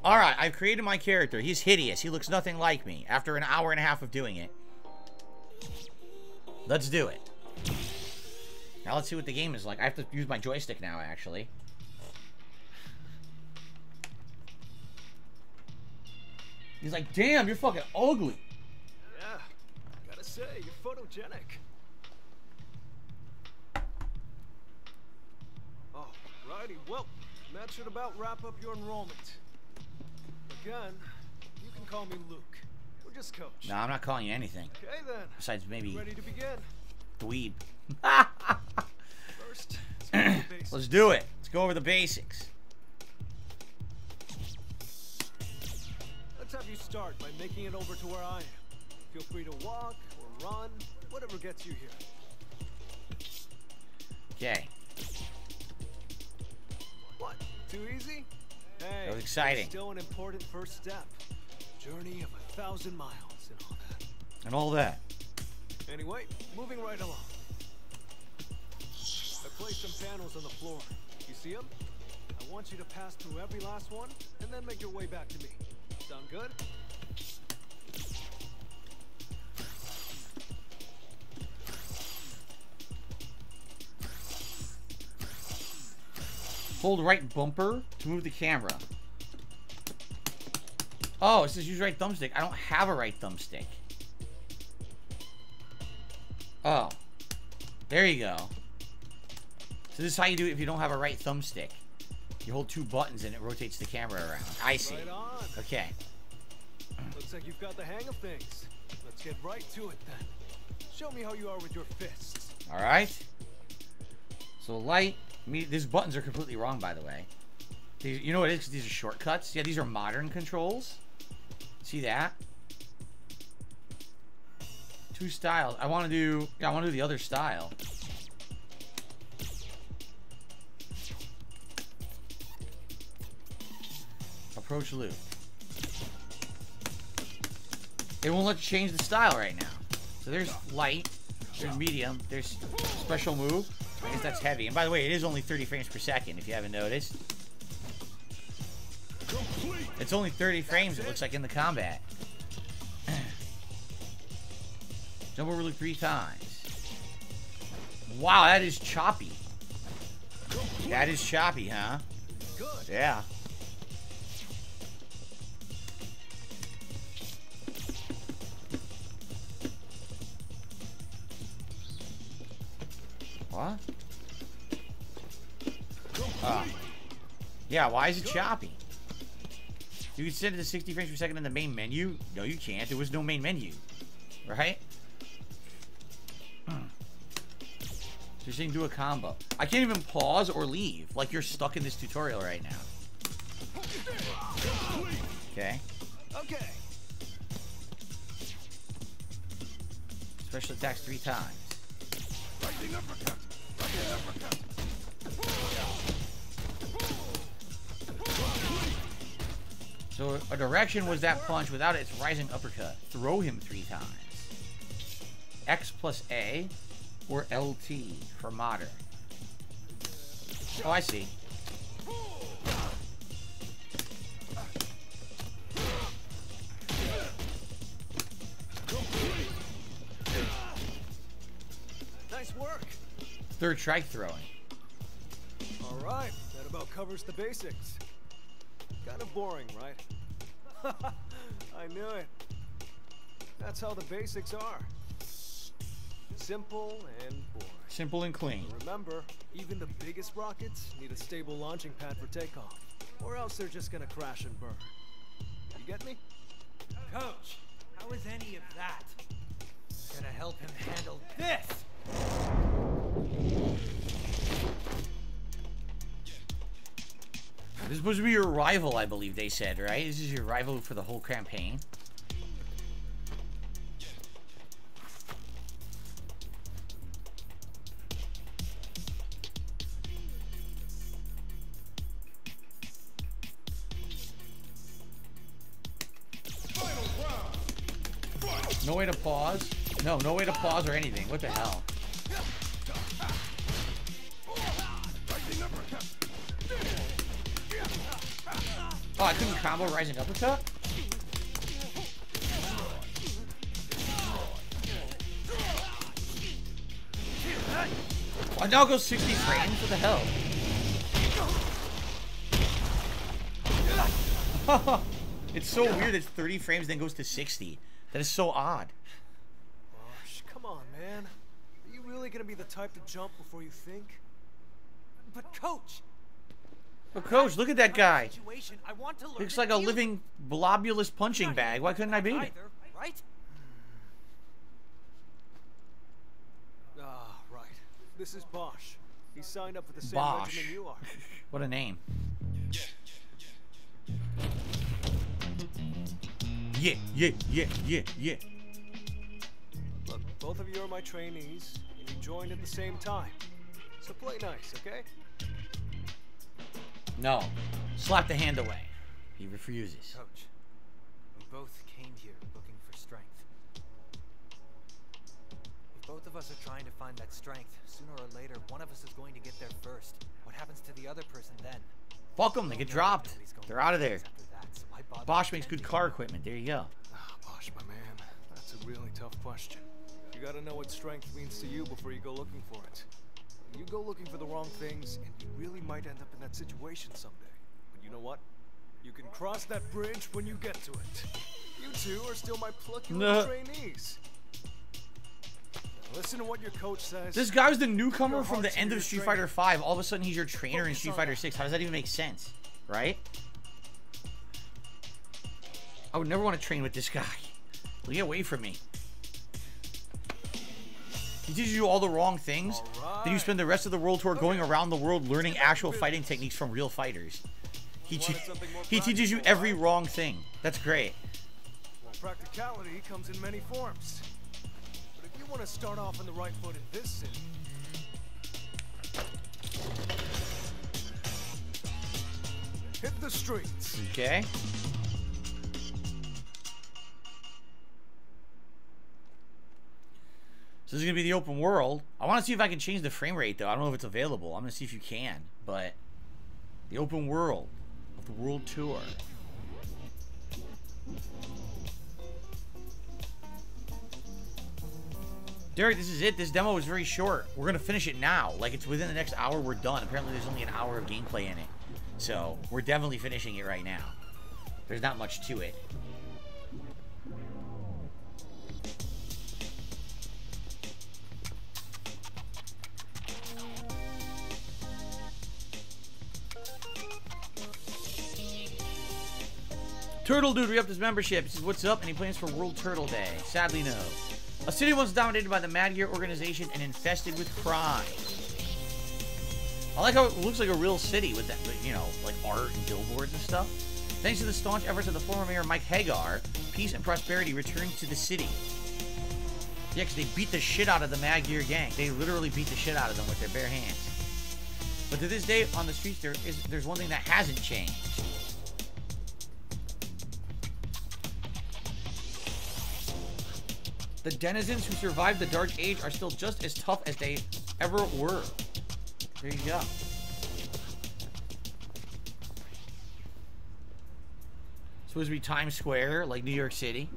Alright, I've created my character. He's hideous. He looks nothing like me after an hour and a half of doing it. Let's do it. Now let's see what the game is like. I have to use my joystick now, actually. He's like, damn, you're fucking ugly. Yeah, gotta say, you're photogenic. Alrighty, well, that should about wrap up your enrollment. Again, you can call me Luke. We're just coach. No, I'm not calling you anything. Okay then. Besides maybe ready to begin? dweeb. First, let's go over the basics. Let's do it. Let's go over the basics. Let's have you start by making it over to where I am. Feel free to walk or run, whatever gets you here. Okay. What? Too easy? Hey, That was exciting. Still an important first step. Journey of 1,000 miles and all that. And all that. Anyway, moving right along. I placed some panels on the floor. You see them? I want you to pass through every last one and then make your way back to me. Sound good? Hold right bumper to move the camera. Oh, it says use right thumbstick. I don't have a right thumbstick. Oh. There you go. So this is how you do it if you don't have a right thumbstick. You hold two buttons and it rotates the camera around. I see. Right on. Okay. Looks like you've got the hang of things. Let's get right to it then. Show me how you are with your fists. Alright. So light. These buttons are completely wrong, by the way. You know what it is? These are shortcuts. Yeah, these are modern controls. See that? Two styles. I want to do the other style. Approach loop. It won't let you change the style right now. So there's light, there's medium, there's special move. I guess that's heavy. And by the way, it is only 30 frames per second, if you haven't noticed. It's only 30 frames, it looks like, in the combat. Jump over loop 3 times. Wow, that is choppy. That is choppy, huh? Yeah. What? Yeah, why is it choppy? You can set it to 60 frames per second in the main menu? No, you can't. There was no main menu. Right? So you're saying do a combo. I can't even pause or leave. Like you're stuck in this tutorial right now. Okay. Okay. Special attacks 3 times. Rising uppercut. Rising uppercut. So a direction was that punch. Without it, it's rising uppercut. Throw him 3 times. X plus A or LT for modern. Oh, I see. Nice work. Third strike throwing. All right, that about covers the basics. Kind of boring, right? I knew it. That's how the basics are. Simple and boring. Simple and clean. Remember, even the biggest rockets need a stable launching pad for takeoff, or else they're just gonna crash and burn. You get me? Coach, how is any of that gonna help him handle this? This is supposed to be your rival, I believe they said, right? This is your rival for the whole campaign. No way to pause. No way to pause or anything. What the hell? Oh, I couldn't combo rising uppercut? Why now it goes 60 frames? What the hell? It's so weird. It's 30 frames, then goes to 60. That is so odd. Gosh, come on, man. Are you really gonna be the type to jump before you think? But coach! But coach, look at that guy. I want to learn Looks like a living globulous punching bag. Why couldn't I beat it? Right? Ah, right. This is Bosch. He signed up for the same Bosch. regiment you are. What a name. Yeah. Look, both of you are my trainees, and you joined at the same time. So play nice, okay? No. Slap the hand away. He refuses. Coach, we both came here looking for strength. If both of us are trying to find that strength, sooner or later, one of us is going to get there first. What happens to the other person then? Fuck them. They get dropped. They're out of there. So Bosch makes good car equipment. There you go. Ah, Bosch, my man. That's a really tough question. You gotta know what strength means to you before you go looking for it. You go looking for the wrong things, and you really might end up in that situation someday. But you know what? You can cross that bridge when you get to it. You two are still my plucky little trainees. Now listen to what your coach says. This guy was the newcomer from the end of Street Fighter V. All of a sudden, he's your trainer in Street Fighter 6. How does that even make sense? Right? I would never want to train with this guy. Get away from me. He teaches you all the wrong things. Right. Then you spend the rest of the world tour going around the world learning actual fighting techniques from real fighters. He teaches you every wrong thing. That's great. Well, practicality comes in many forms. But if you want to start off on the right foot in this city, hit the streets. Okay. So this is going to be the open world. I want to see if I can change the frame rate, though. I don't know if it's available. I'm going to see if you can. But the open world of the world tour. Derek, this is it. This demo is very short. We're going to finish it now. Like, it's within the next hour, we're done. Apparently, there's only an hour of gameplay in it. So, we're definitely finishing it right now. There's not much to it. Turtle Dude re-upped his membership. He says, what's up? Any plans for World Turtle Day? Sadly, no. A city once dominated by the Mad Gear organization and infested with crime. I like how it looks like a real city with that, you know, like art and billboards and stuff. Thanks to the staunch efforts of the former mayor Mike Hagar, peace and prosperity returned to the city. Yeah, because they beat the shit out of the Mad Gear gang. They literally beat the shit out of them with their bare hands. But to this day, on the streets, there's one thing that hasn't changed. The denizens who survived the Dark Age are still just as tough as they ever were. There you go. Supposed to be Times Square, like New York City.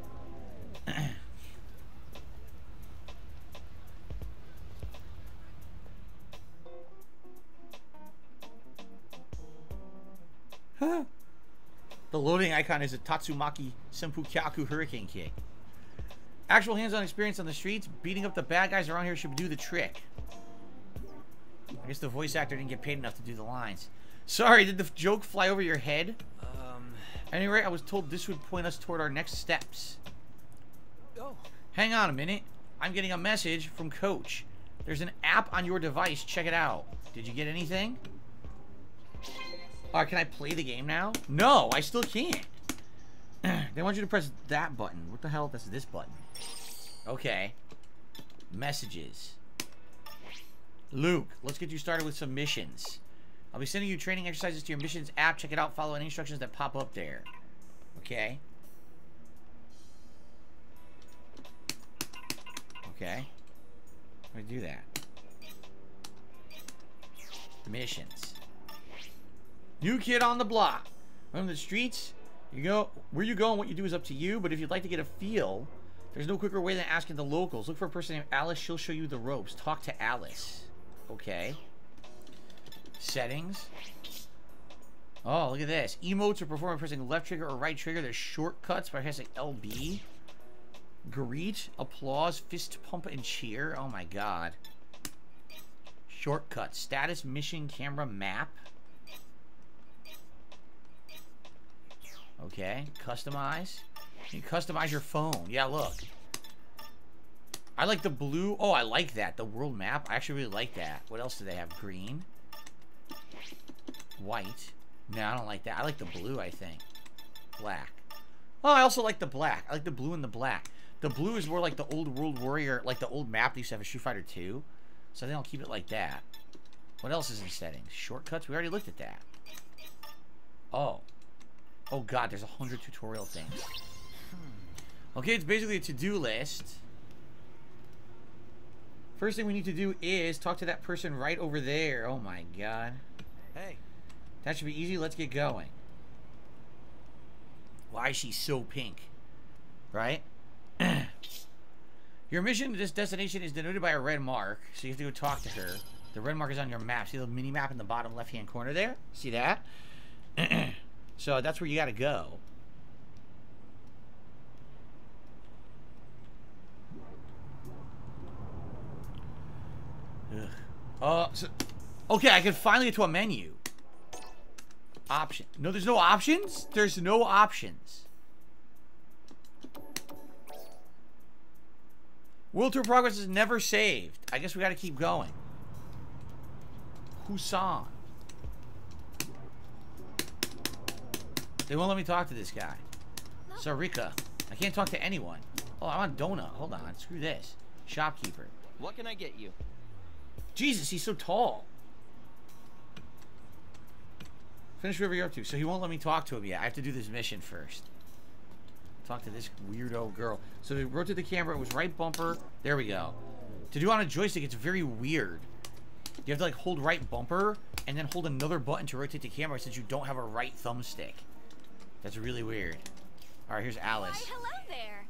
The loading icon is a Tatsumaki Senpukyaku Hurricane Kick. Actual hands-on experience on the streets, beating up the bad guys around here should do the trick. I guess the voice actor didn't get paid enough to do the lines. Sorry, did the joke fly over your head? Anyway, I was told this would point us toward our next steps. Oh. Hang on a minute. I'm getting a message from Coach. There's an app on your device. Check it out. Did you get anything? Alright, can I play the game now? No, I still can't. They want you to press that button. What the hell? That's this button. Okay. Messages. Luke, let's get you started with some missions. I'll be sending you training exercises to your missions app. Check it out. Follow any instructions that pop up there. Okay. Okay. Let me do that. Missions. New kid on the block. On the streets, you go where you go and what you do is up to you. But if you'd like to get a feel, there's no quicker way than asking the locals. Look for a person named Alice. She'll show you the ropes. Talk to Alice. Okay. Settings. Oh, look at this. Emotes are performed by pressing left trigger or right trigger. There's shortcuts by pressing LB. Greet, applause, fist pump, and cheer. Oh my god. Shortcuts. Status, mission, camera, map. Okay. Customize. You can customize your phone. Yeah, look. I like the blue. Oh, I like that. The world map. I actually really like that. What else do they have? Green. White. No, I don't like that. I like the blue, I think. Black. Oh, I also like the black. I like the blue and the black. The blue is more like the old World Warrior, like the old map that used to have a Street Fighter 2. So I think I'll keep it like that. What else is in settings? Shortcuts? We already looked at that. Oh. Oh god, there's 100 tutorial things. Okay, it's basically a to-do list. First thing we need to do is talk to that person right over there. Oh my god. Hey. That should be easy. Let's get going. Why is she so pink? Right? Your mission to this destination is denoted by a red mark, so you have to go talk to her. The red mark is on your map. See the mini map in the bottom left-hand corner there? See that? So that's where you gotta go. Okay, I can finally get to a menu. Option. No, there's no options? There's no options. World Tour progress is never saved. I guess we gotta keep going. Husan. They won't let me talk to this guy. Sarika. I can't talk to anyone. Oh, I'm on Donut. Hold on. Screw this. Shopkeeper. What can I get you? Jesus, he's so tall. Finish whatever you're up to. So he won't let me talk to him yet. I have to do this mission first. Talk to this weirdo girl. So they rotate the camera. It was right bumper. There we go. To do on a joystick, it's very weird. You have to like hold right bumper and then hold another button to rotate the camera since you don't have a right thumbstick. That's really weird. All right, here's Alice. Why, hello there.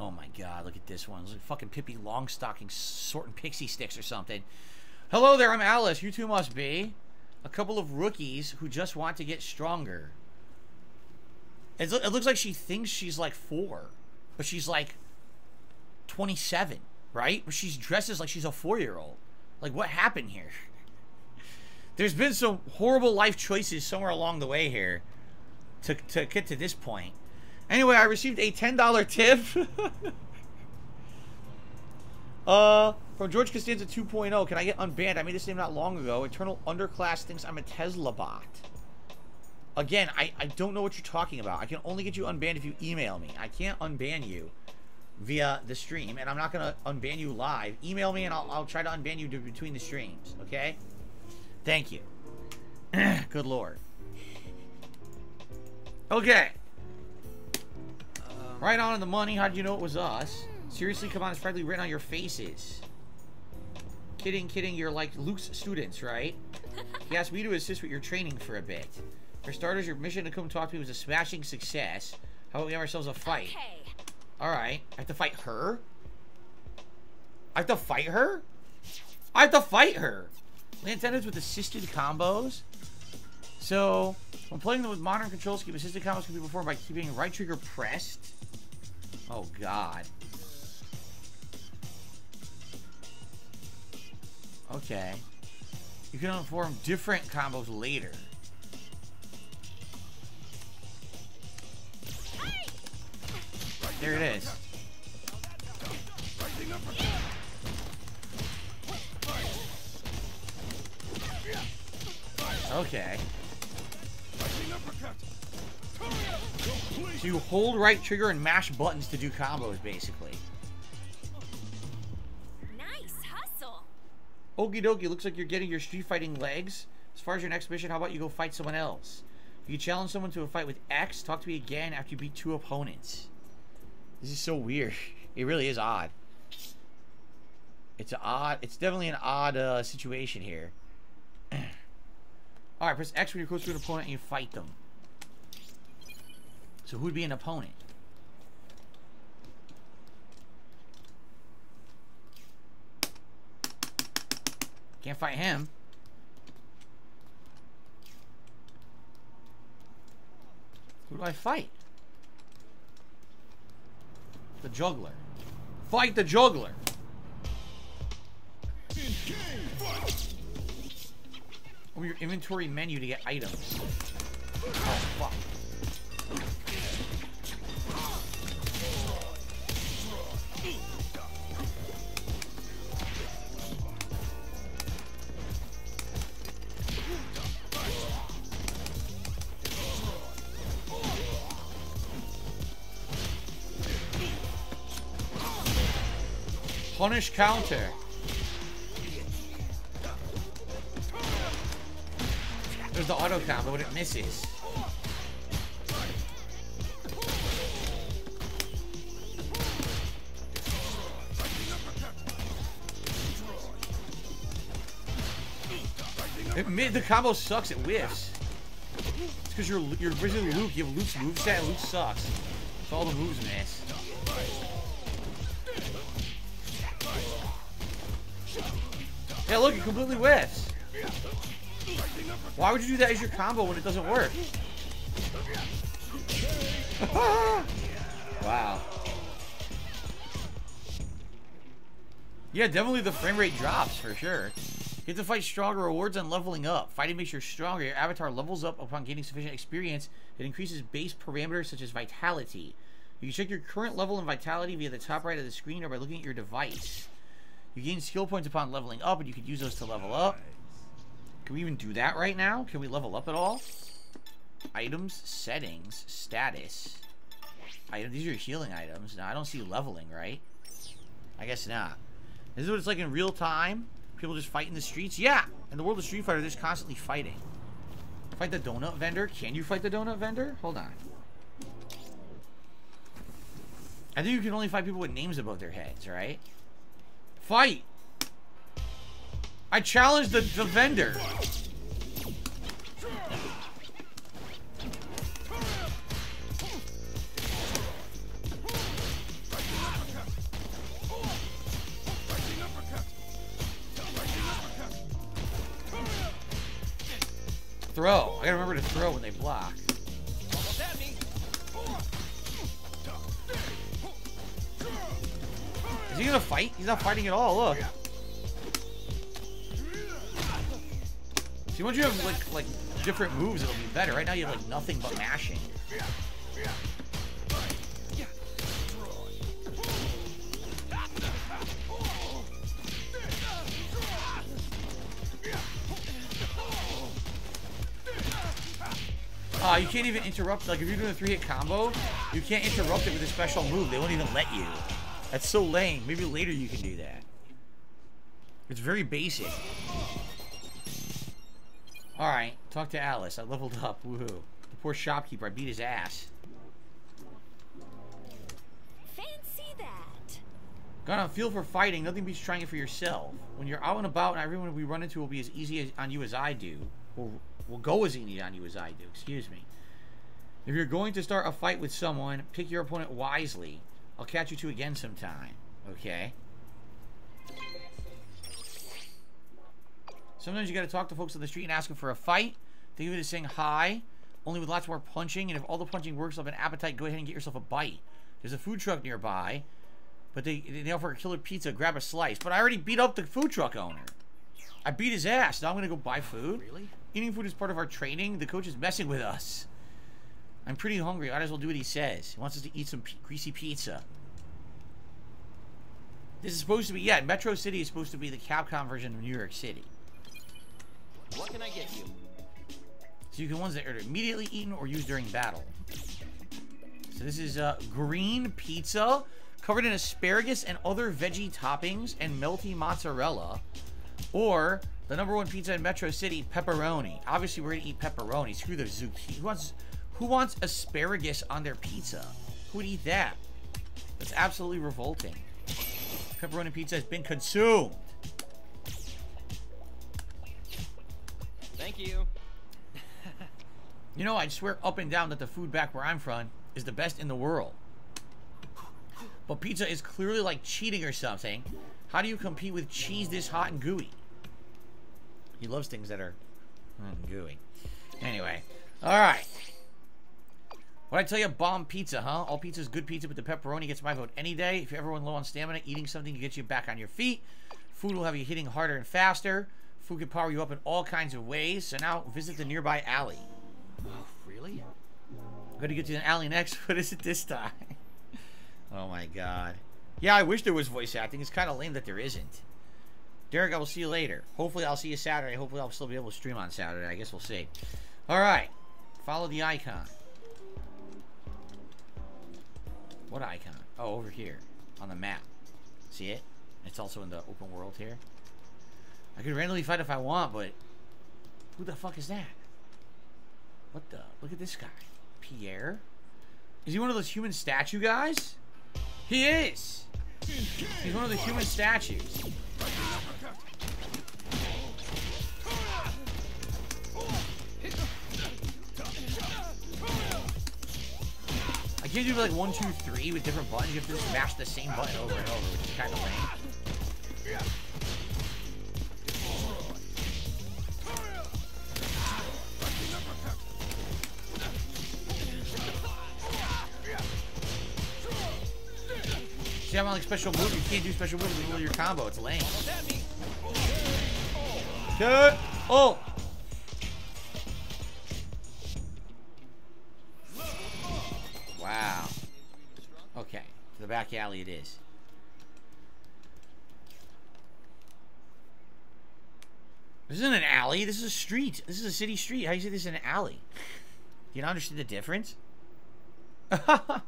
Oh my god, look at this one. It's like fucking Pippi Longstocking sorting pixie sticks or something. Hello there, I'm Alice. You two must be a couple of rookies who just want to get stronger. It looks like she thinks she's like 4, but she's like 27, right? But she's dresses like she's a 4-year-old. Like, what happened here? There's been some horrible life choices somewhere along the way here to get to this point. Anyway, I received a $10 tip from George Costanza 2.0. Can I get unbanned? I made this name not long ago. Eternal Underclass thinks I'm a Tesla bot. Again, I don't know what you're talking about. I can only get you unbanned if you email me. I can't unban you via the stream, and I'm not going to unban you live. Email me, and I'll try to unban you between the streams, okay? Thank you. Good lord. Okay. Right on in the money. How'd you know it was us? Seriously, come on, it's practically written on your faces. Kidding, kidding. You're like Luke's students, right? He asked me to assist with your training for a bit. For starters, your mission to come talk to me was a smashing success. How about we have ourselves a fight? Okay. Alright. I have to fight her? I have to fight her? I have to fight her! Land tenants with assisted combos. So, when playing them with modern control scheme, assisted combos can be performed by keeping right trigger pressed. Oh, God. Okay. You can perform different combos later. There it is. Okay. So you hold right trigger and mash buttons to do combos, basically. Nice hustle. Okie dokie, looks like you're getting your street fighting legs. As far as your next mission, how about you go fight someone else? If you challenge someone to a fight with X, talk to me again after you beat 2 opponents. This is so weird. It really is odd. It's definitely an odd situation here. Alright, press X when you're close to an opponent and you fight them. So who'd be an opponent? Can't fight him. Who do I fight? The juggler. Fight the juggler! Open your inventory menu to get items. Oh, fuck. Punish counter. There's the auto combo, but it misses. The combo sucks, it whiffs. It's because you're originally Luke, you have Luke's moveset, and Luke sucks. So all the moves miss. Yeah, look, it completely whiffs. Why would you do that as your combo when it doesn't work? Wow. Yeah, definitely the frame rate drops for sure. You have to fight stronger. Rewards on leveling up. Fighting makes you stronger. Your avatar levels up upon gaining sufficient experience. It increases base parameters such as vitality. You can check your current level and vitality via the top right of the screen or by looking at your device. You gain skill points upon leveling up, and you could use those to level up. Can we even do that right now? Can we level up at all? Items, settings, status. These are your healing items. Now, I don't see leveling, right? I guess not. This is what it's like in real time. People just fight in the streets. Yeah! In the world of Street Fighter, they're just constantly fighting. Fight the donut vendor. Can you fight the donut vendor? Hold on. I think you can only fight people with names above their heads, right? Fight! I challenged the vendor. Throw. I gotta remember to throw when they block. Is he gonna fight? He's not fighting at all, look. See, once you have like different moves, it'll be better. Right now you have like nothing but mashing. You can't even interrupt. Like, if you're doing a 3-hit combo, you can't interrupt it with a special move. They won't even let you. That's so lame. Maybe later you can do that. It's very basic. Alright, talk to Alice. I leveled up. Woohoo. The poor shopkeeper. I beat his ass. Fancy that. Got a feel for fighting. Nothing beats trying it for yourself. When you're out and about, and everyone we run into will be as easy on you as I do. Will go as easy on you as I do. Excuse me. If you're going to start a fight with someone, pick your opponent wisely. I'll catch you two again sometime. Okay? Sometimes you gotta talk to folks on the street and ask them for a fight. Think of it as saying hi, only with lots more punching. And if all the punching works, you'll have an appetite, go ahead and get yourself a bite. There's a food truck nearby, but they offer a killer pizza. Grab a slice. But I already beat up the food truck owner. I beat his ass. Now I'm gonna go buy food? Really? Eating food is part of our training. The coach is messing with us. I'm pretty hungry. I might as well do what he says. He wants us to eat some greasy pizza. This is supposed to be, yeah, Metro City is supposed to be the Capcom version of New York City. What can I get you? So you can ones that are immediately eaten or used during battle. So this is green pizza covered in asparagus and other veggie toppings and melty mozzarella. Or the #1 pizza in Metro City, pepperoni. Obviously, we're gonna eat pepperoni. Screw the zucchini. Who wants asparagus on their pizza? Who would eat that? That's absolutely revolting. Pepperoni pizza has been consumed. Thank you. You know, I'd swear up and down that the food back where I'm from is the best in the world. But pizza is clearly like cheating or something. How do you compete with cheese this hot and gooey? He loves things that are gooey. Anyway. Alright. What'd I tell you? Bomb pizza, huh? All pizza is good pizza, but the pepperoni gets my vote any day. If you're ever low on stamina, eating something can get you back on your feet. Food will have you hitting harder and faster. Food can power you up in all kinds of ways. So now, visit the nearby alley. Oh, really? I'm gonna get to an alley next. What is it this time? Oh my god. Yeah, I wish there was voice acting. It's kind of lame that there isn't. Derek, I will see you later. Hopefully I'll see you Saturday. Hopefully I'll still be able to stream on Saturday. I guess we'll see. Alright. Follow the icon. What icon? Oh, over here. On the map. See it? It's also in the open world here. I could randomly fight if I want, but... Who the fuck is that? What the? Look at this guy. Pierre? Is he one of those human statue guys? He is! He's one of the human statues. I can't do like 1, 2, 3 with different buttons. You have to just mash the same button over and over, which is kind of lame. See, I'm on like special move. You can't do special moves in the middle of your combo. It's lame. Good. Oh. Wow. Okay. To the back alley it is. This isn't an alley. This is a street. This is a city street. How do you say this is an alley? Do you not understand the difference? What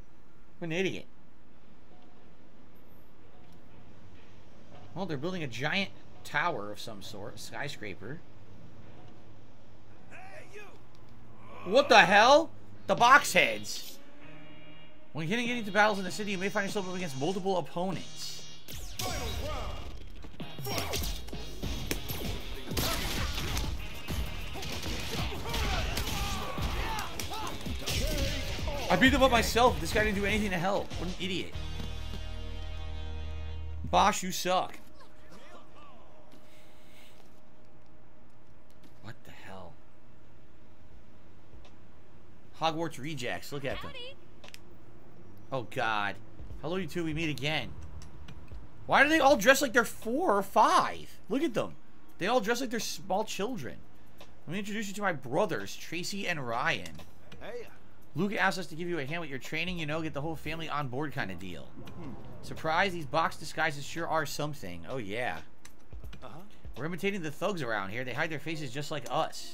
an idiot. Well, they're building a giant tower of some sort. Skyscraper. What the hell? The box heads. When getting into battles in the city, you may find yourself up against multiple opponents. I beat them up myself. This guy didn't do anything to help. What an idiot. Bosh, you suck. What the hell? Hogwarts rejects. Look at them. Oh, God. Hello, you two. We meet again. Why do they all dress like they're 4 or 5? Look at them. They all dress like they're small children. Let me introduce you to my brothers, Tracy and Ryan. Hey. Luke asked us to give you a hand with your training, you know, get the whole family on board kind of deal. Surprise, these box disguises sure are something. Oh, yeah. We're imitating the thugs around here. They hide their faces just like us.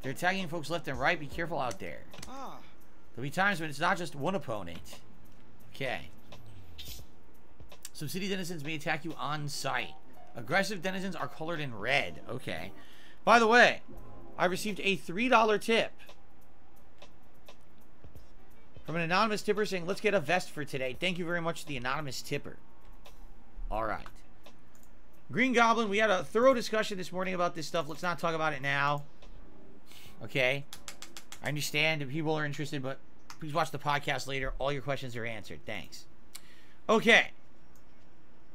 They're tagging folks left and right. Be careful out there. There'll be times when it's not just one opponent. Okay. Some city denizens may attack you on sight. Aggressive denizens are colored in red. Okay. By the way, I received a $3 tip from an anonymous tipper saying, let's get a vest for today. Thank you very much to the anonymous tipper. Alright. Green Goblin, we had a thorough discussion this morning about this stuff. Let's not talk about it now. Okay? I understand if people are interested, but please watch the podcast later. All your questions are answered. Thanks. Okay.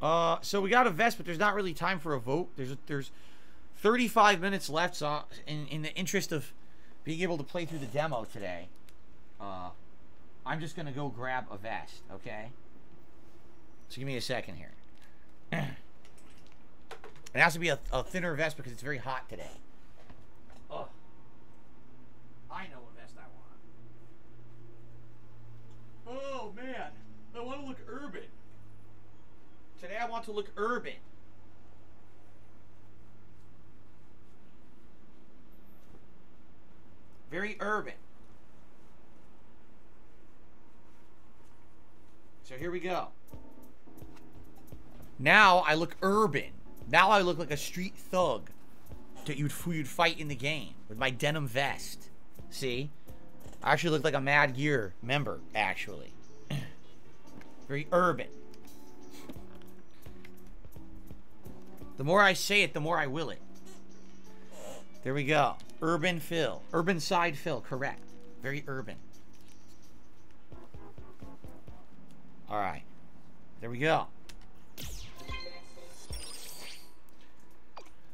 So we got a vest, but there's not really time for a vote. There's 35 minutes left, so in the interest of being able to play through the demo today, I'm just going to go grab a vest, okay? So give me a second here. It has to be a thinner vest because it's very hot today. Oh. I know what vest I want. Oh, man. I want to look urban. Today I want to look urban. Very urban. So here we go. Now I look urban. Now I look like a street thug that you'd fight in the game with my denim vest. See? I actually look like a Mad Gear member, actually. Very urban. The more I say it, the more I will it. There we go. Urban Phil. Urban Side Phil, correct. Very urban. Alright. There we go.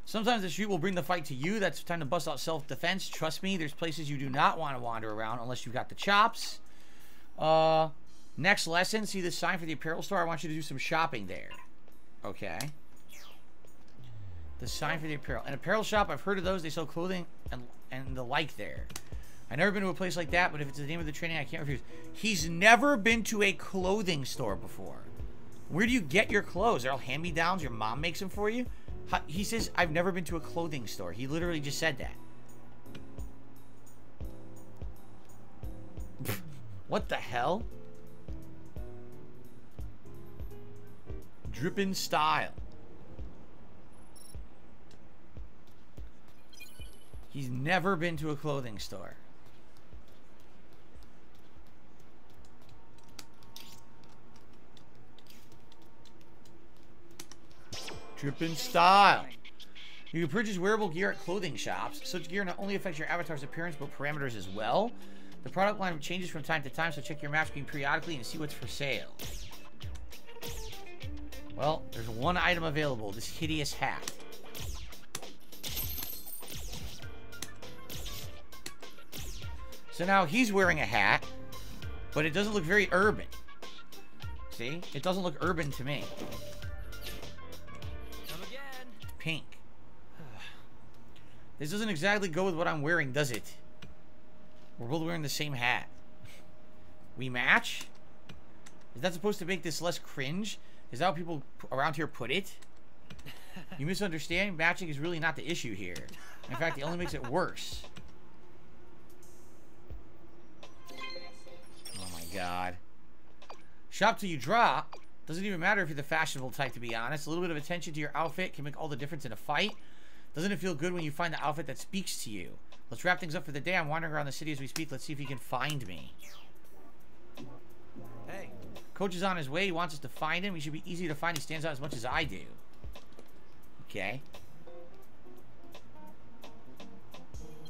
Sometimes the street will bring the fight to you. That's time to bust out self-defense. Trust me, there's places you do not want to wander around unless you've got the chops. Next lesson, see this sign for the apparel store? I want you to do some shopping there. Okay. The sign for the apparel. An apparel shop, I've heard of those. They sell clothing and the like there. I've never been to a place like that, but if it's the name of the training, I can't refuse. He's never been to a clothing store before. Where do you get your clothes? They're all hand-me-downs? Your mom makes them for you? He says, I've never been to a clothing store. He literally just said that. What the hell? Drippin' style. He's never been to a clothing store. Drippin' style. You can purchase wearable gear at clothing shops. Such gear not only affects your avatar's appearance, but parameters as well. The product line changes from time to time, so check your map screen periodically and see what's for sale. Well, there's one item available, this hideous hat. So now he's wearing a hat, but it doesn't look very urban. See? It doesn't look urban to me. Come again. Pink. This doesn't exactly go with what I'm wearing, does it? We're both wearing the same hat. We match? Is that supposed to make this less cringe? Is that how people around here put it? You misunderstand? Matching is really not the issue here. In fact, it only makes it worse. Oh my god. Shop till you drop. Doesn't even matter if you're the fashionable type, to be honest. A little bit of attention to your outfit can make all the difference in a fight. Doesn't it feel good when you find the outfit that speaks to you? Let's wrap things up for the day. I'm wandering around the city as we speak. Let's see if he can find me. Hey. Coach is on his way. He wants us to find him. He should be easy to find. He stands out as much as I do. Okay.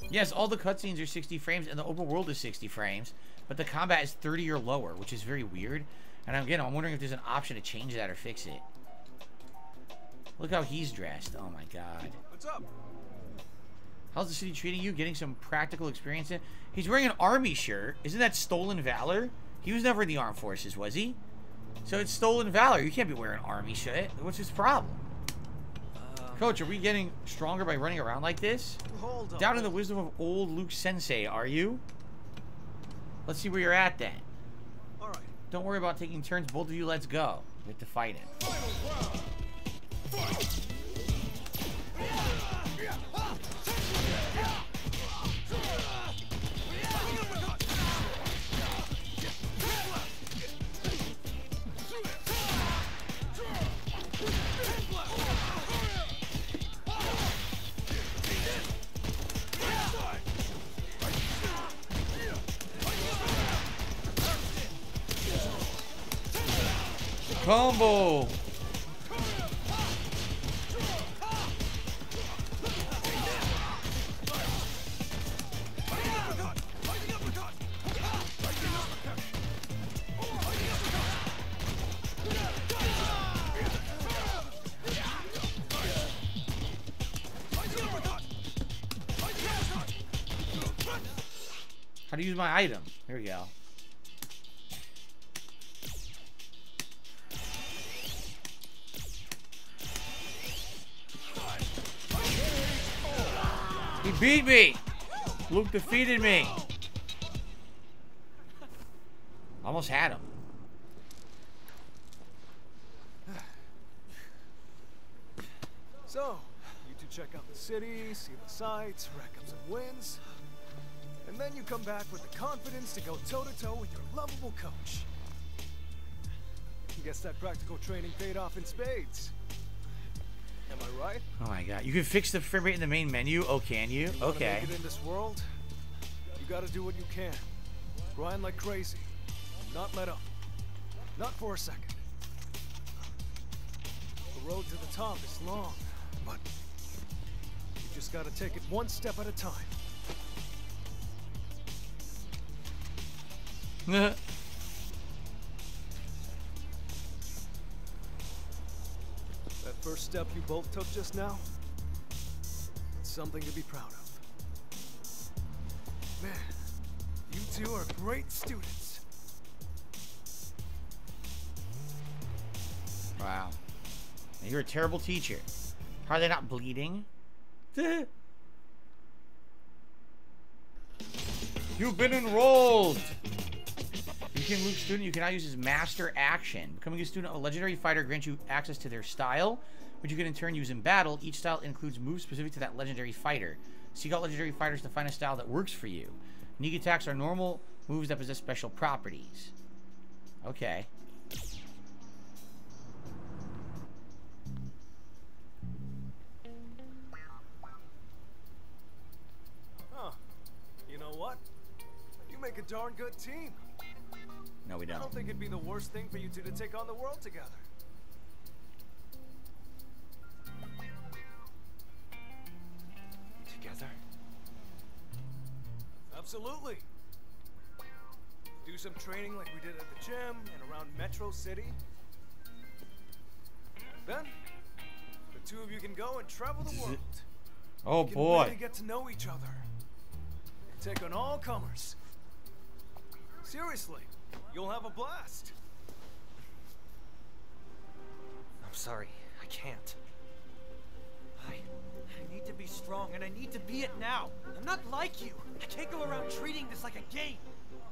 Yes, all the cutscenes are 60 frames and the open world is 60 frames, but the combat is 30 or lower, which is very weird. And again, I'm wondering if there's an option to change that or fix it. Look how he's dressed. Oh my god. What's up? How's the city treating you? Getting some practical experience in? He's wearing an army shirt. Isn't that stolen valor? He was never in the armed forces, was he? So it's stolen valor. You can't be wearing army shit. What's his problem? Coach, are we getting stronger by running around like this? Hold on. Down in the wisdom of old Luke Sensei, are you? Let's see where you're at then. All right. Don't worry about taking turns. Both of you, let's go. We have to fight him. Combo! How to use my item. Here we go. He beat me! Luke defeated me! Almost had him. So, you two check out the city, see the sights, rack up some wins. And then you come back with the confidence to go toe-to-toe with your lovable coach. Guess that practical training paid off in spades. Am I right? Oh my god. You can fix the frame rate in the main menu? Oh, can you? You wanna Okay. make it in this world, you gotta do what you can. Grind like crazy. And not let up. Not for a second. The road to the top is long, but you just gotta take it one step at a time. That first step you both took just now, it's something to be proud of. Man, you two are great students. Wow. You're a terrible teacher. How are they not bleeding? You've been enrolled! You became Luke's student. You can now use his master action. Becoming a student of a legendary fighter grants you access to their style, which you can in turn use in battle. Each style includes moves specific to that legendary fighter. Seek out legendary fighters to find a style that works for you. Unique attacks are normal moves that possess special properties. Okay. Huh. You know what? You make a darn good team. No, we I don't. don't think it'd be the worst thing for you two to take on the world together. Together? Absolutely. Do some training like we did at the gym and around Metro City. Then, the two of you can go and travel the world. Oh You can boy. really get to know each other. Take on all comers. Seriously, you'll have a blast. I'm sorry, I can't. I need to be strong, and I need to be it now. I'm not like you. I can't go around treating this like a game.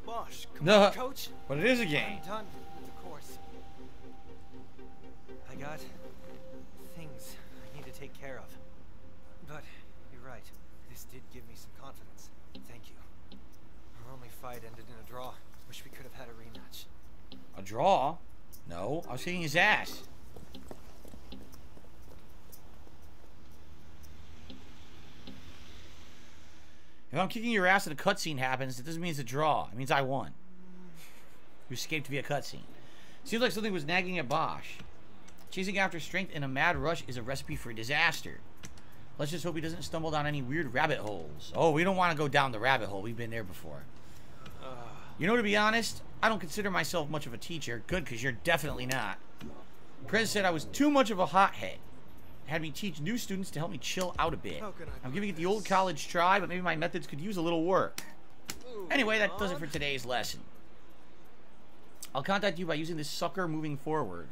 Bosh, come No, on, Coach. but it is a game. I'm done with the course. I got things I need to take care of. But you're right. This did give me some confidence. Thank you. Our only fight ended in a draw. Wish we could have had a rematch. A draw? No, I was kicking his ass. If I'm kicking your ass and a cutscene happens, it doesn't mean it's a draw. It means I won. You escaped via cutscene. Seems like something was nagging at Bosch. Chasing after strength in a mad rush is a recipe for disaster. Let's just hope he doesn't stumble down any weird rabbit holes. Oh, we don't want to go down the rabbit hole. We've been there before. You know, to be honest, I don't consider myself much of a teacher. Good, because you're definitely not. Prez said I was too much of a hothead. Had me teach new students to help me chill out a bit. I'm giving it the old college try, but maybe my methods could use a little work. Anyway, that does it for today's lesson. I'll contact you by using this sucker moving forward.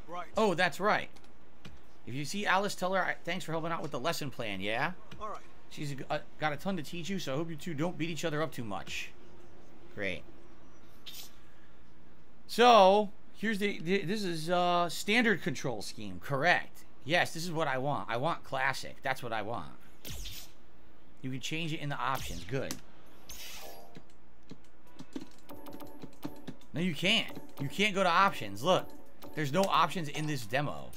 Right. Oh, that's right. If you see Alice, tell her thanks for helping out with the lesson plan, yeah? All right. She's got a ton to teach you, so I hope you two don't beat each other up too much. Great. So, here's this is standard control scheme, correct? Yes, this is what I want. I want classic. That's what I want. You can change it in the options. Good. No, you can't. You can't go to options. Look, there's no options in this demo.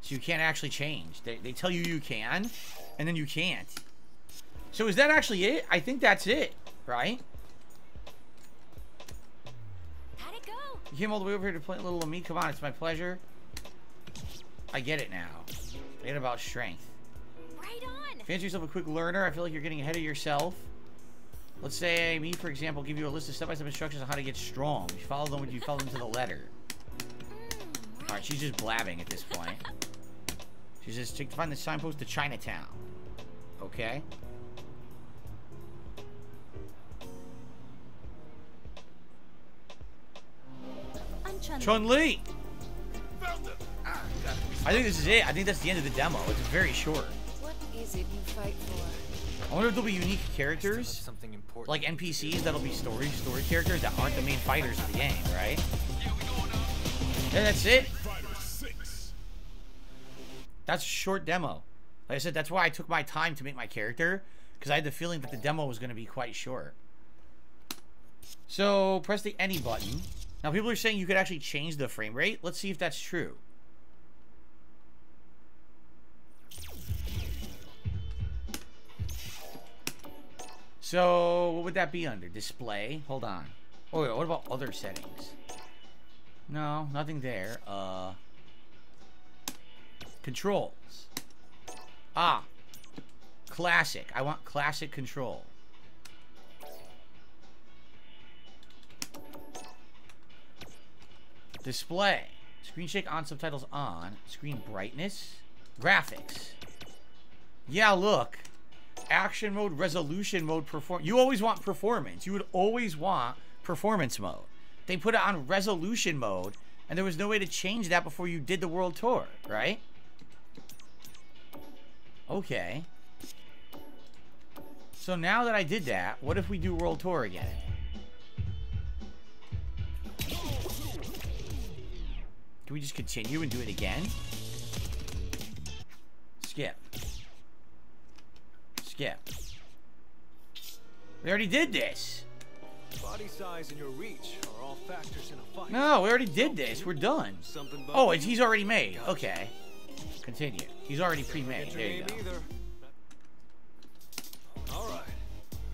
So you can't actually change. They tell you you can, and then you can't. So is that actually it? I think that's it, right? How'd it go? You came all the way over here to play a little of me? Come on, it's my pleasure. I get it now. Forget about strength. Right on. Fancy yourself a quick learner. I feel like you're getting ahead of yourself. Let's say me, for example, give you a list of step-by-step instructions on how to get strong. You follow them when you follow them to the letter. Alright, she's just blabbing at this point. She says, to find the signpost to Chinatown. Okay. I'm Chun-Li! I think this is it. I think that's the end of the demo. It's very short. What is it you fight for? I wonder if there'll be unique characters, Something important. like NPCs that'll be story characters that aren't the main fighters of the game, right? Yeah, that's it. That's a short demo. Like I said, that's why I took my time to make my character, because I had the feeling that the demo was going to be quite short. So, press the any button. Now, people are saying you could actually change the frame rate. Let's see if that's true. So, what would that be under? Display? Hold on. Oh, wait, what about other settings? No, nothing there. Controls. Ah. Classic. I want classic control. Display. Screen shake on, subtitles on. Screen brightness. Graphics. Yeah, look. Action mode, resolution mode, You always want performance. You would always want performance mode. They put it on resolution mode, and there was no way to change that before you did the world tour, right? Okay. So now that I did that, what if we do world tour again? Can we just continue and do it again? Skip. Skip. We already did this. Body size and your reach are all factors in a fight. No, we already did this. We're done. Oh, he's already made. Okay. Continue. He's already pre-made. There you go. All right.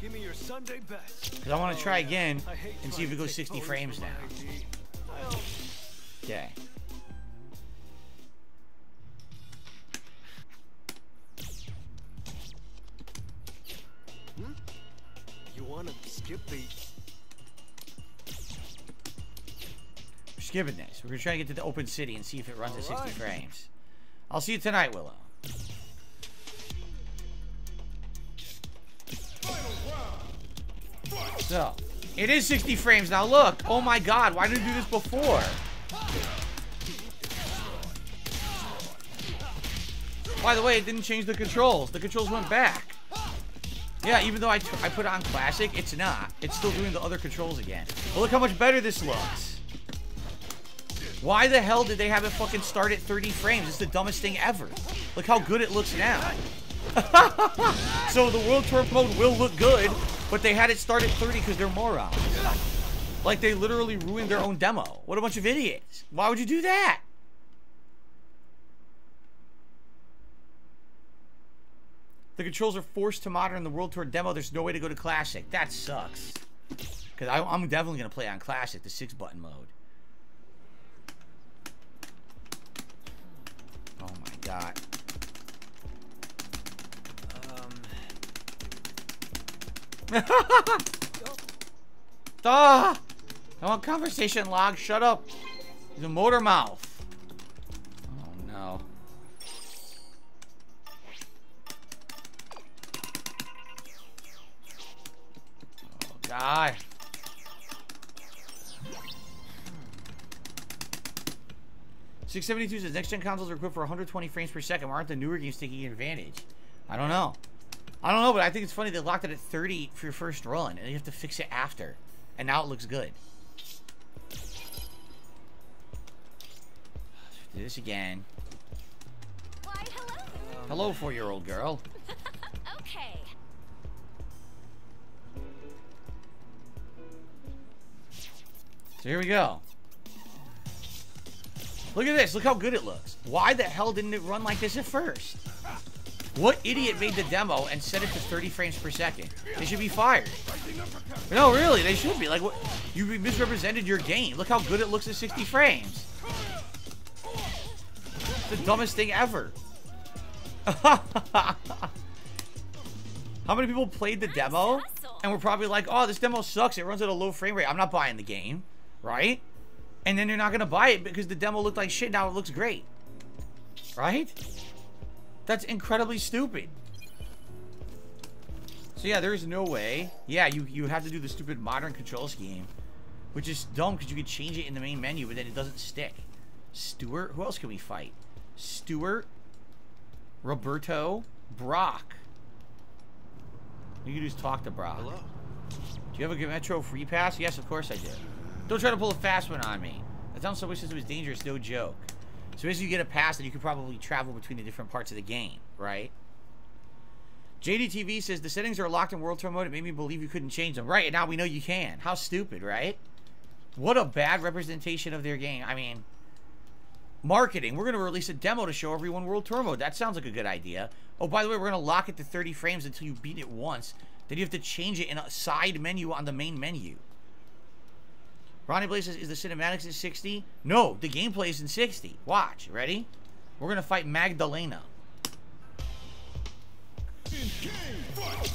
Give me your Sunday best. Because I want to try again and see if it goes 60 frames now. Okay. You want to skip the... We're skipping this. We're going to try to get to the open city and see if it runs at 60 frames. I'll see you tonight, Willow. So, it is 60 frames. Now look. Oh my god, why didn't we do this before? By the way, it didn't change the controls. The controls went back. Yeah, even though I put it on classic, it's not. It's still doing the other controls again. But look how much better this looks. Why the hell did they have it fucking start at 30 frames? It's the dumbest thing ever. Look how good it looks now. So the World Tour mode will look good, but they had it start at 30 because they're morons. Like they literally ruined their own demo. What a bunch of idiots. Why would you do that? The controls are forced to modern in the World Tour demo. There's no way to go to Classic. That sucks. Because I'm definitely going to play on Classic, the 6-button mode. Oh my god. Ah! I want conversation log. Shut up. He's a motor mouth. Oh no. Oh god. $672 says next-gen consoles are equipped for 120 frames per second. Why aren't the newer games taking advantage? I don't know. I don't know, but I think it's funny they locked it at 30 for your first run, and you have to fix it after. And now it looks good. Do this again. Why, hello. Hello, 4-year-old girl. Okay. So here we go. Look at this. Look how good it looks. Why the hell didn't it run like this at first? What idiot made the demo and set it to 30 frames per second? They should be fired. No, really, they should be. Like, what? You misrepresented your game. Look how good it looks at 60 frames. It's the dumbest thing ever. How many people played the demo and were probably like, oh, this demo sucks. It runs at a low frame rate. I'm not buying the game, right? And then you're not going to buy it because the demo looked like shit. Now it looks great, right? That's incredibly stupid. So yeah, there's no way. Yeah, you have to do the stupid modern control scheme, which is dumb because you could change it in the main menu, but then it doesn't stick. Stuart, who else can we fight? Stuart, Roberto, Brock. You can just talk to Brock. Hello. Do you have a Metro free pass? Yes, of course I do. Don't try to pull a fast one on me. That sounds Subway System is dangerous, no joke. So basically you get a pass and you can probably travel between the different parts of the game, right? JDTV says the settings are locked in World Tour mode. It made me believe you couldn't change them. Right, and now we know you can. How stupid, right? What a bad representation of their game. I mean, marketing. We're going to release a demo to show everyone World Tour mode. That sounds like a good idea. Oh, by the way, we're going to lock it to 30 frames until you beat it once. Then you have to change it in a side menu on the main menu. Ronnie Blaze says, is the cinematics in 60? No, the gameplay is in 60. Watch. Ready? We're going to fight Magdalena.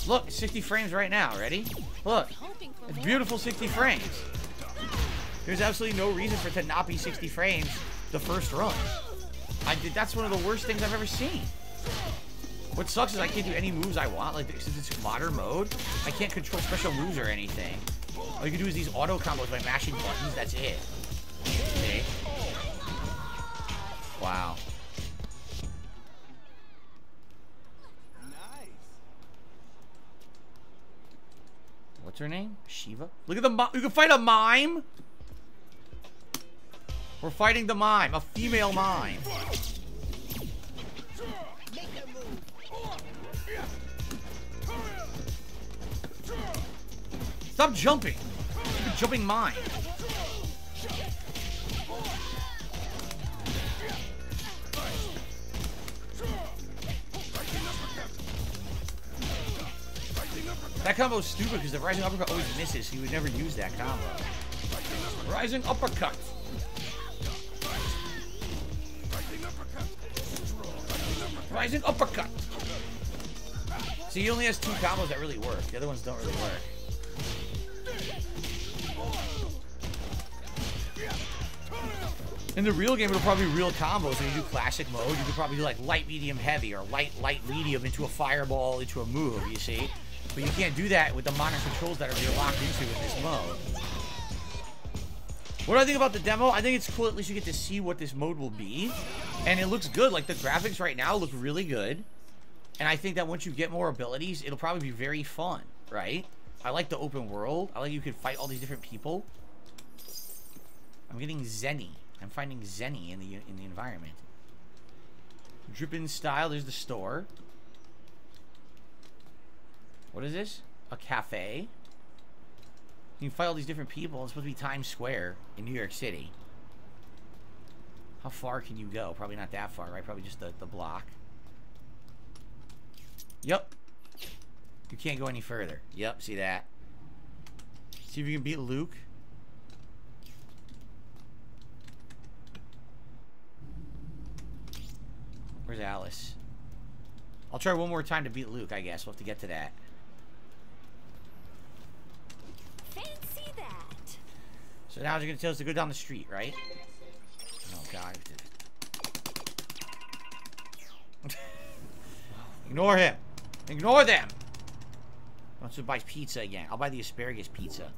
Look, 60 frames right now. Ready? Look. It's beautiful 60 frames. There's absolutely no reason for it to not be 60 frames the first run. That's one of the worst things I've ever seen. What sucks is I can't do any moves I want. Like, since it's modern mode, I can't control special moves or anything. All you can do is these auto combos by mashing buttons. That's it. See? Wow. What's her name? Shiva? Look at the you can fight a mime? We're fighting the mime, a female mime. Stop jumping. You're a jumping mime. That combo is stupid because the rising uppercut always misses, so you would never use that combo. Rising uppercut. Rising uppercut. See, he only has 2 combos that really work. The other ones don't really work. In the real game, it'll probably be real combos. When you do classic mode, you could probably do like light, medium, heavy, or light, medium into a fireball, into a move, you see? But you can't do that with the modern controls that you're locked into in this mode. What do I think about the demo? I think it's cool. At least you get to see what this mode will be. And it looks good. Like, the graphics right now look really good. And I think that once you get more abilities, it'll probably be very fun, right? I like the open world. I like you could fight all these different people. I'm getting Zenny. I'm finding Zenny in the environment. Drippin' style. There's the store. What is this? A cafe. You can fight all these different people. It's supposed to be Times Square in New York City. How far can you go? Probably not that far, right? Probably just the block. Yep. You can't go any further. Yep, see that. See if you can beat Luke. Where's Alice? I'll try one more time to beat Luke, I guess. We'll have to get to that. Fancy that. So now you're going to tell us to go down the street, right? Oh, God. Ignore him. Ignore them. Wants to buy pizza again. I'll buy the asparagus pizza.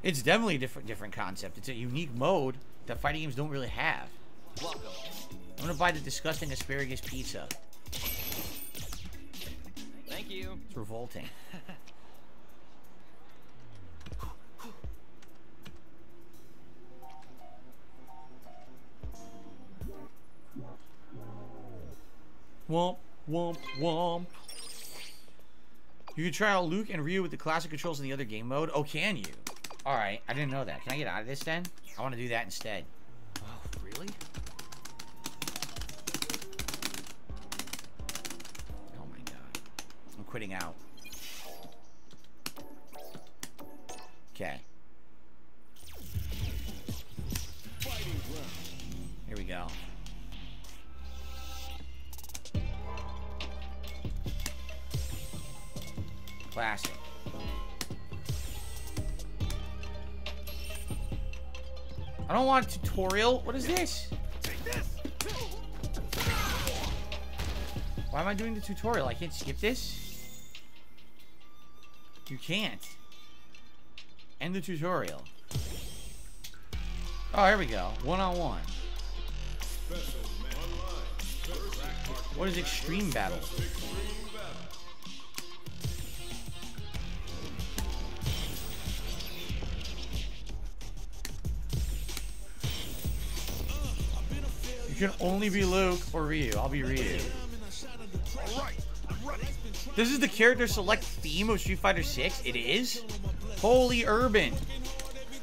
It's definitely a different concept. It's a unique mode that fighting games don't really have. Welcome. I'm going to buy the disgusting asparagus pizza. Thank you. It's revolting. Womp, womp, womp. You can try out Luke and Ryu with the classic controls in the other game mode. Oh, can you? Alright, I didn't know that. Can I get out of this then? I want to do that instead. Oh, really? Oh my god. I'm quitting out. Okay. Here we go. Classic. I don't want a tutorial. What is this? Why am I doing the tutorial? I can't skip this? You can't. End the tutorial. Oh, here we go. One-on-one. What is extreme battle? You can only be Luke or Ryu. I'll be Ryu. This is the character select theme of Street Fighter 6. It is? Holy urban.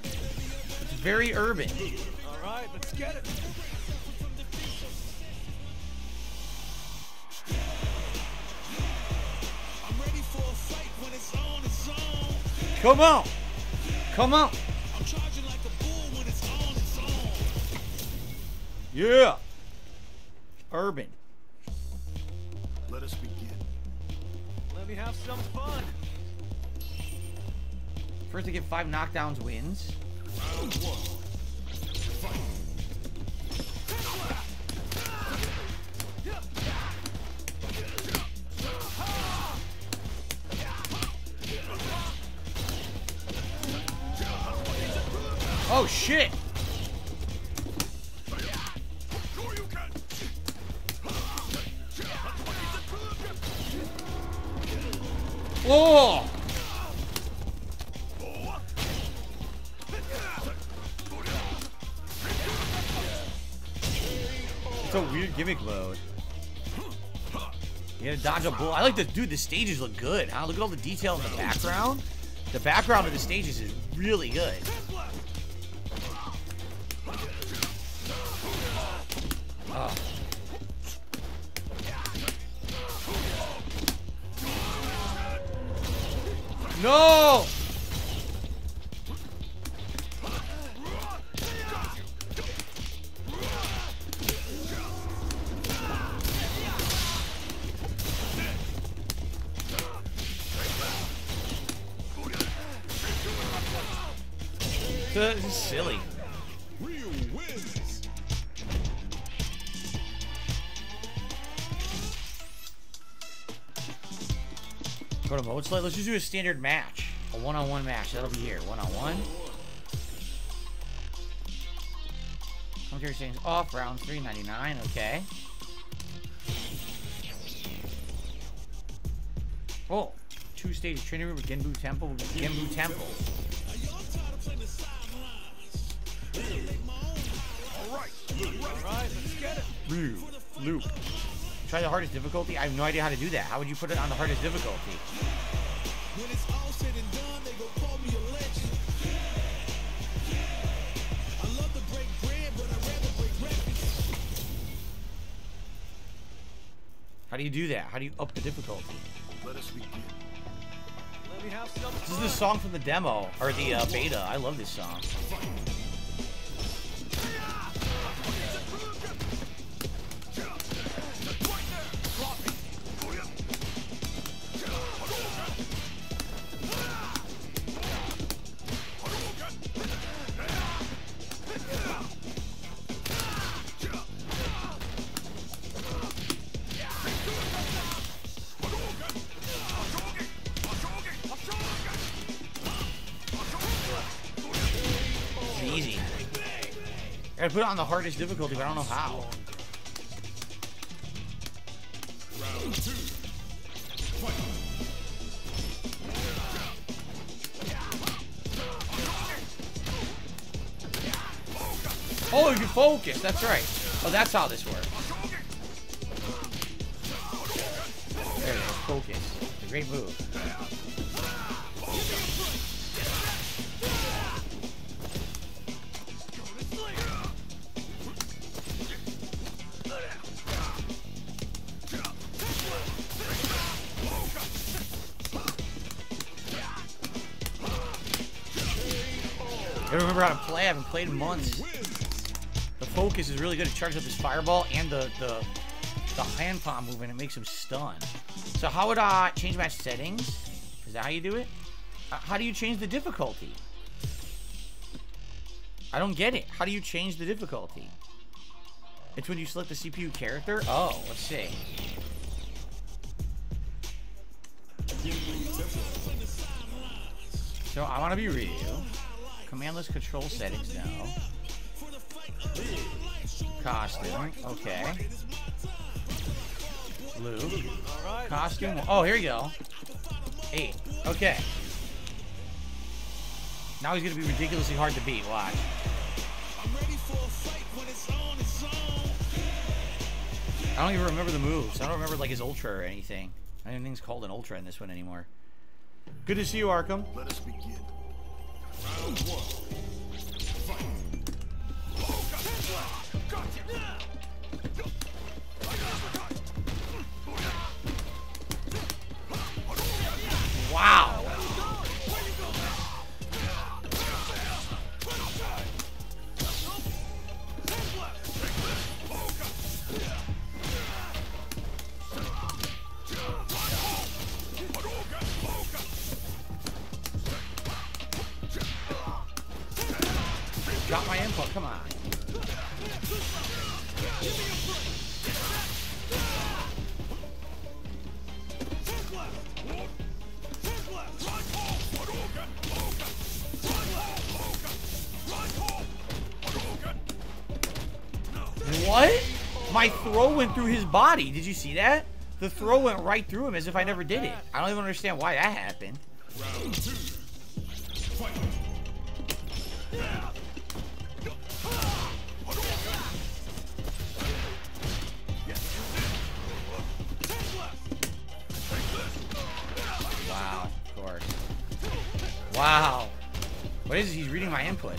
It's very urban. Alright, let's get it. Come on. Come on. Yeah. Urban. Let us begin. Let me have some fun. First to get 5 knockdowns wins. Round 1. Fight. Oh shit! Oh! It's a weird gimmick mode. You gotta dodge a bull. I like this, dude. The stages look good, huh? Look at all the detail in the background. The background of the stages is really good. Oh. No! This is silly. Real wins. Go to mode slate. Let's just do a standard match. A one-on-one match. That'll be here. One-on-one. Commentary settings off. Round 399. Okay. Oh. 2 stages. Training room with Genbu Temple. Genbu Temple. Alright, let's get it. Luke. Try the hardest difficulty? I have no idea how to do that. How would you put it on the hardest difficulty? When it's all said and done, they gon' call me a legend. I love to break bread, but I'd rather break records. How do you do that? How do you up the difficulty? Let us begin. Let me have some This is the song from the demo, or the beta. I love this song. Easy. I gotta put it on the hardest difficulty, but I don't know how. Round 2. Fight. Oh, you can focus. That's right. Oh, that's how this works. There it is. Focus. It's a great move. I don't remember how to play. I haven't played in months. The focus is really good. It charges up his fireball and the hand palm movement. It makes him stun. So how would I change my settings? Is that how you do it? How do you change the difficulty? I don't get it. How do you change the difficulty? It's when you select the CPU character? Oh, let's see. So I want to be real. Commandless control settings now. Costume. Okay. Luke. Costume. Oh, here we go. 8. Okay. Now he's going to be ridiculously hard to beat. Watch. I don't even remember the moves. I don't remember like his ultra or anything. I don't think it's called an ultra in this one anymore. Good to see you, Arkham. Let us begin. Round 1. Fight. Wow. Drop my input. Come on. What? My throw went through his body. Did you see that? The throw went right through him as if I never did it. I don't even understand why that happened. Round 2. Fight. Wow, of course. Wow. What is it? He's reading my input.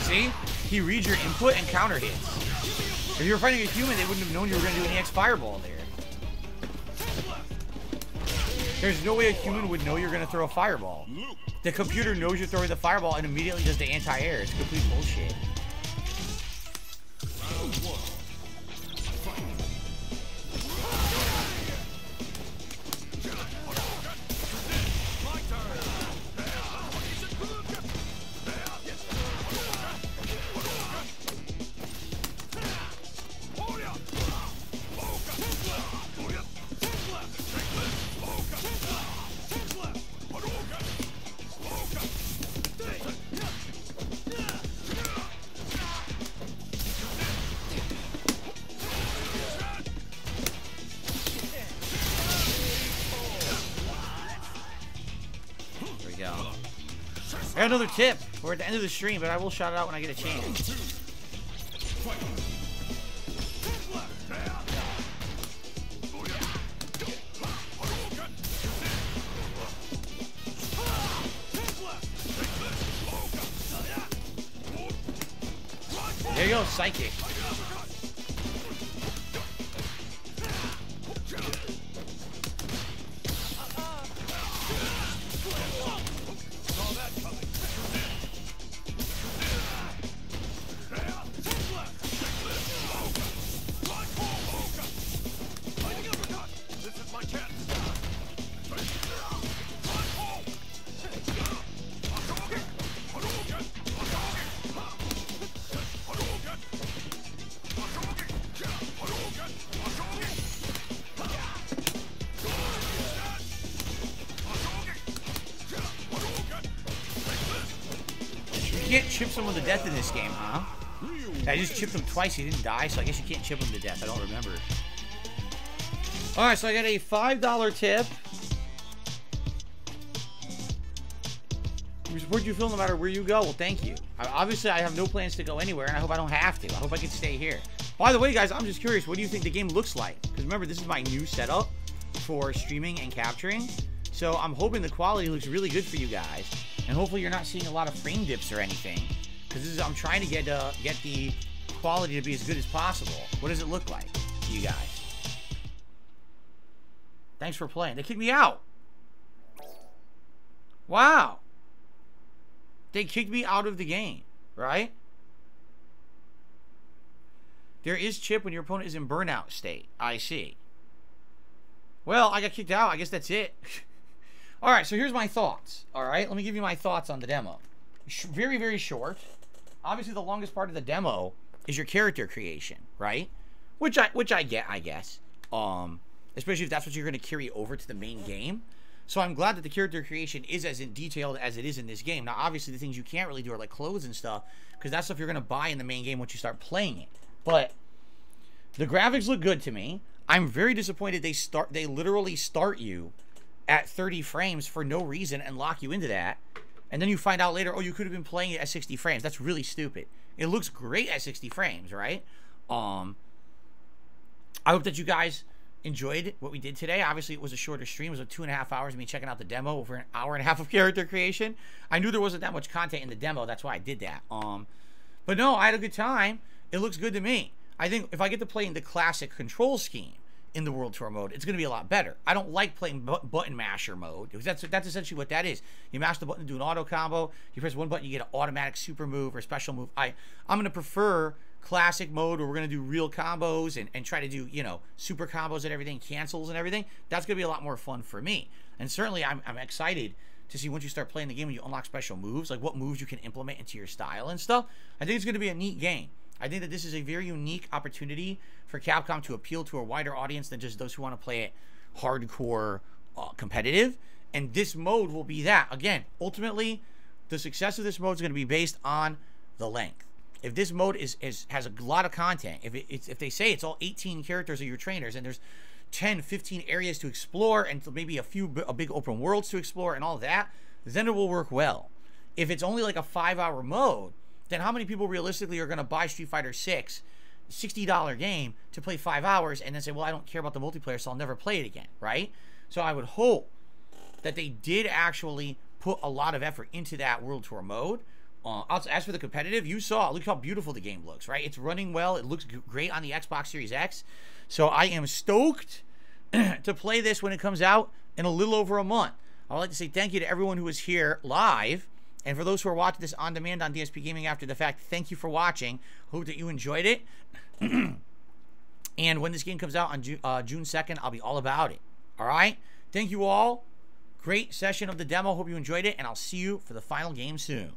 See? He reads your input and counter hits. If you were fighting a human, they wouldn't have known you were going to do an EX Fireball there. There's no way a human would know you're going to throw a Fireball. The computer knows you're throwing the Fireball and immediately does the anti-air. It's complete bullshit. Round 1. Fight. I got another tip. We're at the end of the stream, but I will shout it out when I get a chance. There you go, Psychic. You can't chip someone to death in this game, huh? I just chipped him twice. He didn't die, so I guess you can't chip him to death. I don't remember. Alright, so I got a $5 tip. We support you, Phil, no matter where you go. Well, thank you. Obviously, I have no plans to go anywhere, and I hope I don't have to. I hope I can stay here. By the way, guys, I'm just curious. What do you think the game looks like? Because remember, this is my new setup for streaming and capturing. So I'm hoping the quality looks really good for you guys. And hopefully you're not seeing a lot of frame dips or anything. Because I'm trying to get the quality to be as good as possible. What does it look like to you guys? Thanks for playing. They kicked me out. Wow. They kicked me out of the game, right? There is chip when your opponent is in burnout state. I see. Well, I got kicked out. I guess that's it. All right, so here's my thoughts. All right, let me give you my thoughts on the demo. Very, very short. Obviously, the longest part of the demo is your character creation, right? Which I get, I guess. Especially if that's what you're going to carry over to the main game. So I'm glad that the character creation is as detailed as it is in this game. Now, obviously, the things you can't really do are like clothes and stuff, because that's stuff you're going to buy in the main game once you start playing it. But the graphics look good to me. I'm very disappointed they literally start you at 30 frames for no reason and lock you into that. And then you find out later, oh, you could have been playing it at 60 frames. That's really stupid. It looks great at 60 frames, right? I hope that you guys enjoyed what we did today. Obviously, it was a shorter stream. It was 2.5 hours of me checking out the demo over an hour and a half of character creation. I knew there wasn't that much content in the demo. That's why I did that. But no, I had a good time. It looks good to me. I think if I get to play in the classic control scheme in the World Tour mode, it's going to be a lot better. I don't like playing button masher mode, because that's essentially what that is. You mash the button to do an auto combo. You press one button, you get an automatic super move or special move. I'm going to prefer classic mode where we're going to do real combos and try to do, you know, super combos and everything, cancels and everything, that's going to be a lot more fun for me. And certainly I'm excited to see once you start playing the game and you unlock special moves, like what moves you can implement into your style and stuff. I think it's going to be a neat game. I think that this is a very unique opportunity for Capcom to appeal to a wider audience than just those who want to play it hardcore competitive. And this mode will be that. Again, ultimately, the success of this mode is going to be based on the length. If this mode has a lot of content, if they say it's all 18 characters of your trainers and there's 10, 15 areas to explore and maybe a big open worlds to explore and all that, then it will work well. If it's only like a 5-hour mode, then how many people realistically are going to buy Street Fighter 6, $60 game, to play 5 hours and then say, well, I don't care about the multiplayer, so I'll never play it again, right? So I would hope that they did actually put a lot of effort into that World Tour mode. As for the competitive, you saw, look how beautiful the game looks, right? It's running well. It looks great on the Xbox Series X. So I am stoked to play this when it comes out in a little over a month. I would like to say thank you to everyone who is here live. And for those who are watching this on demand on DSP Gaming after the fact, thank you for watching. Hope that you enjoyed it. And when this game comes out on June 2nd, I'll be all about it. All right? Thank you all. Great session of the demo. Hope you enjoyed it. And I'll see you for the final game soon.